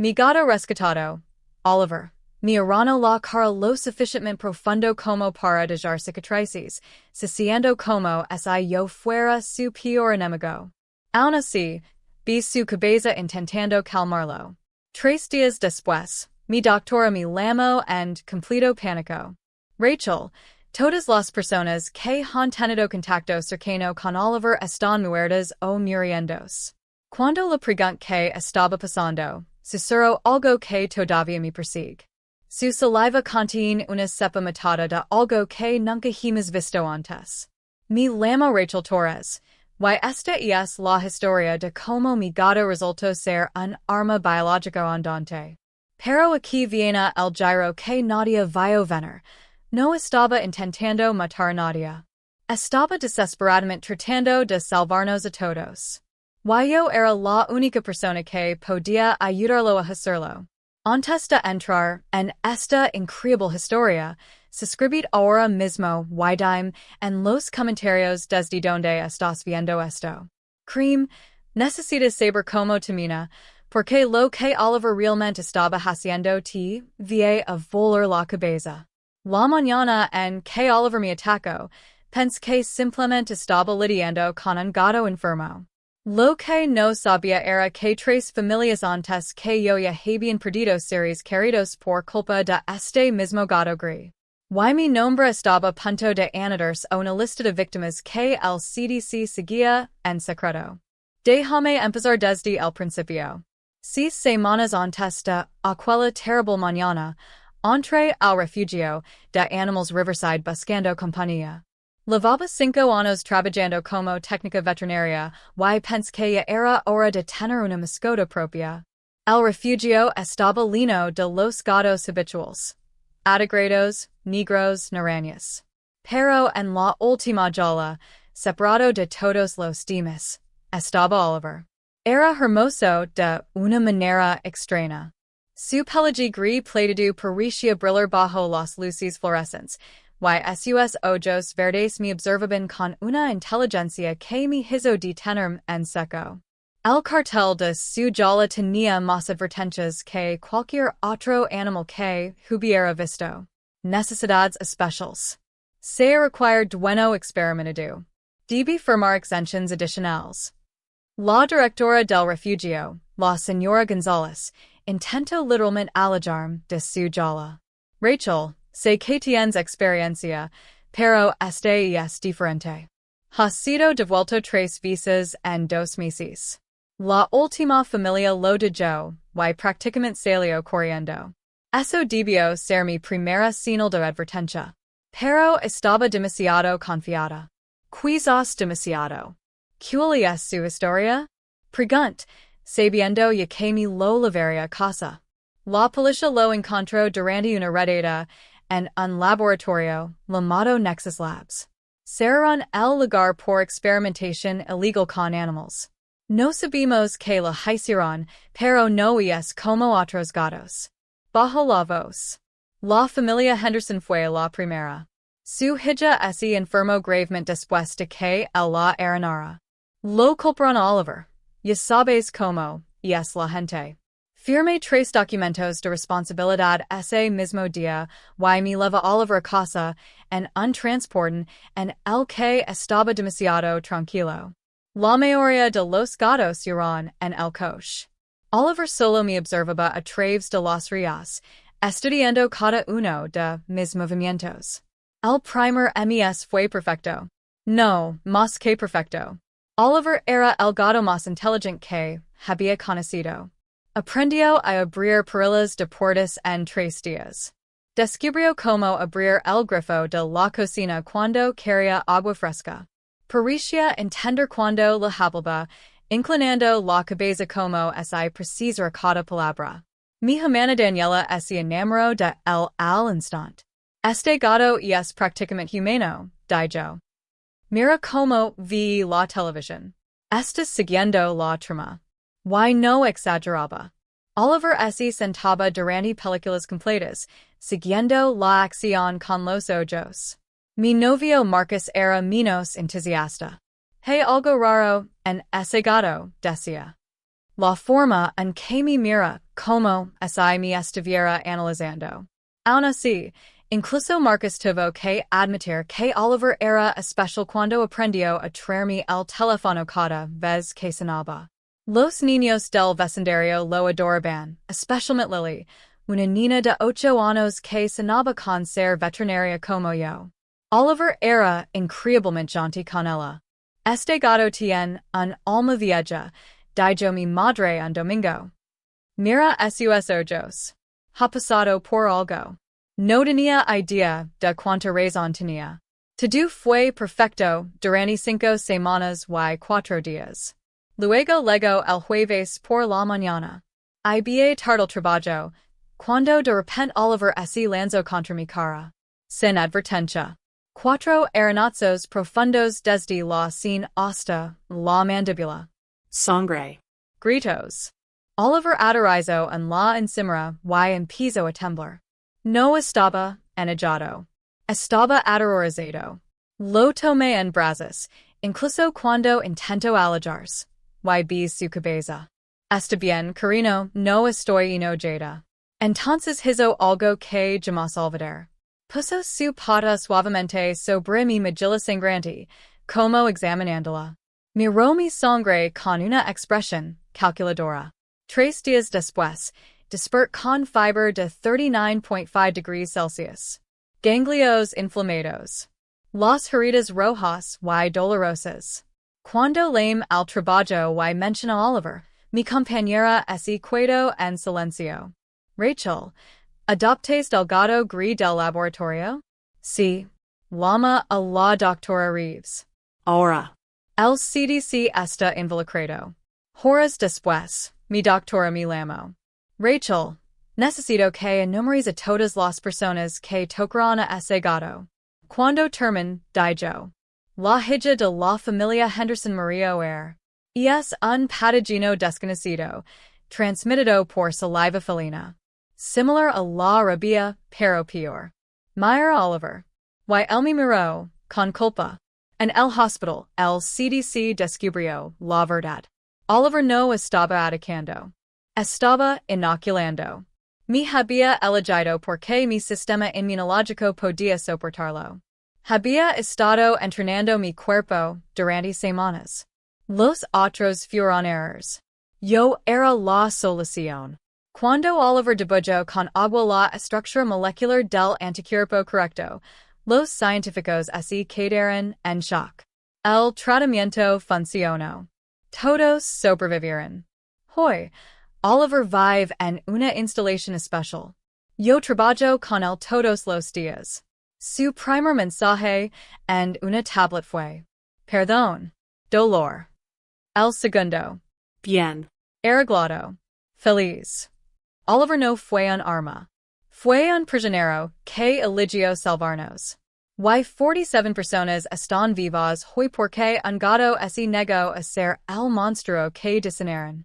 Mi gato rescatado. Oliver. Mi arañó la cara lo suficientemente profundo como para dejar cicatrices, SISEANDO como si yo fuera su peor enemigo. Aun así, vi su cabeza intentando calmarlo. 3 días después, mi doctora me llamó and completo pánico. Rachel, todas las personas que han tenido contacto cercano con Oliver están muertas o muriéndose. Cuando le pregunté que estaba pasando, susurró algo que todavía me persigue. Su saliva contiene una cepa matada de algo que nunca hemos visto antes. Me llamo Rachel Torres, y esta es la historia de cómo mi gato resultó ser un arma biológico andante. Pero aquí viene el giro que nadie vio venir. No estaba intentando matar a nadie. Estaba desesperadamente tratando de salvarnos a todos. Yo era la única persona que podía ayudarlo a hacerlo. Antes de entrar en esta increíble historia, suscribid ahora mismo y dime en los comentarios desde donde estás viendo esto. Cream, necesitas saber cómo termina, porque lo que Oliver realmente estaba haciendo te va a volar la cabeza. La mañana en que Oliver me atacó, pensé que simplemente estaba lidiando con un gato enfermo. Lo que no sabía era que 3 familias antes que yo ya habían perdido seres queridos por culpa de este mismo gato gris. Y mi nombre estaba a punto de añadirse a una lista de víctimas que el CDC seguía en secreto. Déjame empezar desde el principio. 6 semanas antes de aquella terrible mañana, entré al refugio de Animals Riverside buscando compañía. Llevaba 5 años trabajando como técnica veterinaria y pensé que ya era hora de tener una mascota propia. El refugio estaba lleno de los gatos habituales. Atigrados, negros, naranjas. Pero en la última jaula, separado de todos los demás, estaba Oliver. Era hermoso de una manera extraña. Su pelaje gris plateado parecía brillar bajo las luces fluorescentes, y sus ojos verdes me observaban con una inteligencia que me hizo detenerme en seco. El cartel de su jaula tenía más advertencias que cualquier otro animal que hubiera visto. Necesidades especiales. Se requiere dueño experimentado. Debe firmar exenciones adicionales. La directora del refugio, la señora González, intentó literalmente alejarme de su jaula. Rachel, sé que tienes experiencia, pero este es diferente. Ha sido devuelto 3 veces en 2 meses. La última familia lo dejó, y prácticamente salió corriendo. Eso debió ser mi primera señal de advertencia. Pero estaba demasiado confiada. Quizás demasiado. ¿Cuál es su historia? Pregunté, sabiendo ya que me lo llevaría a casa. La policía lo encontró durante una redada en un laboratorio llamado Nexus Labs. Cerraron el lugar por experimentación ilegal con animales. No sabemos que la hicieron, pero no es como otros gatos. Bajo la voz. La familia Henderson fue la primera. Su hija se enfermó gravemente después de que él la heredara. Lo culparon a Oliver. Ya sabes cómo es la gente. Firmé 3 documentos de responsabilidad ese mismo día y me lleva Oliver a casa en un transporte en el que estaba demasiado tranquilo. La mayoría de los gatos iban en el coche. Oliver solo me observaba a través de las rayas, estudiando cada uno de mis movimientos. El primer mes fue perfecto. No, más que perfecto. Oliver era el gato más inteligente que había conocido. Aprendió a abrir perillas de puertas en 3 días. Descubrió cómo abrir el grifo de la cocina cuando quería agua fresca. Parecía entender cuando la hablaba, inclinando la cabeza como si precisara cada palabra. Mi hermana Daniela se enamoró de él al instante. Este gato es prácticamente humano, dijo. Mira cómo vi la televisión. Estás siguiendo la trama. Y no exageraba. Oliver se sentaba durante películas completas, siguiendo la acción con los ojos. Mi novio Marcus era menos entusiasta. Hay algo raro en ese gato, decía. La forma en que mi mira, como si me estuviera analizando. Aun así, incluso Marcus tuvo que admitir que Oliver era especial cuando aprendió a traerme el teléfono cada vez que sonaba. Los niños del vecindario lo adoraban, especialmente Lily, una niña de 8 años que sonaba con ser veterinaria como yo. Oliver era increíblemente gentil con ella. Este gato tiene un alma vieja, dijo mi madre un domingo. Mira esos ojos. Ha pasado por algo. No tenía idea de cuánta razón tenía. Todo fue perfecto durante 5 semanas y 4 días. Luego llegó el jueves por la mañana. Había tarde el trabajo, cuando de repente Oliver se lanzó contra mi cara. Sin advertencia. 4 arenazos profundos desde la sin hasta la mandíbula. Sangre. Gritos. Oliver aterrizó en la encimera y empezó a temblar. No estaba enojado. Estaba aterrorizado. Lo tomé en brazos, incluso cuando intentó alejarse. Y vi su cabeza. Está bien, cariño, no estoy enojada. Entonces hizo algo que jamás olvidar. Puso su pata suavemente sobre mi mejilla sangrante, como examinándola. Miró mi sangre con una expresión calculadora. 3 días después, despert con fiebre de 39.5 degrees Celsius. Ganglios inflamados. Las heridas rojas y dolorosas. Cuando lame al trabajo y mencionó a Oliver, mi compañera se quedó en silencio. Rachel, ¿adoptes del gato gris del laboratorio? Sí. Llama a la doctora Reeves. Ahora. El CDC está involucrado. Horas después, mi doctora me llamó. Rachel, necesito que enumères a todas las personas que tocaron a ese gato. Cuando termine, dijo. La hija de la familia Henderson murió ayer. Y es un patógeno desconocido, transmitido por saliva felina. Similar a la rabia, pero peor. Meyer Oliver. Y él me miró, con culpa. En el hospital, el CDC descubrió la verdad. Oliver no estaba atacando. Estaba inoculando. Me había elegido porque mi sistema inmunológico podía soportarlo. Había estado entrenando mi cuerpo durante semanas. Los otros fueron errores. Yo era la solución. Cuando Oliver dibujó con agua la estructura molecular del anticuerpo correcto, los científicos se quedaron en shock. El tratamiento funcionó. Todos sobrevivieron. Hoy, Oliver vive en una instalación especial. Yo trabajo con él todos los días. Su primer mensaje en una tablet fue: Perdón. Dolor. El segundo. Bien. Arreglado. Feliz. Oliver no fue un arma. Fue un prisionero que eligió salvarnos. Y 47 personas están vivas hoy porque un gato se negó a ser el monstruo que diseñaron.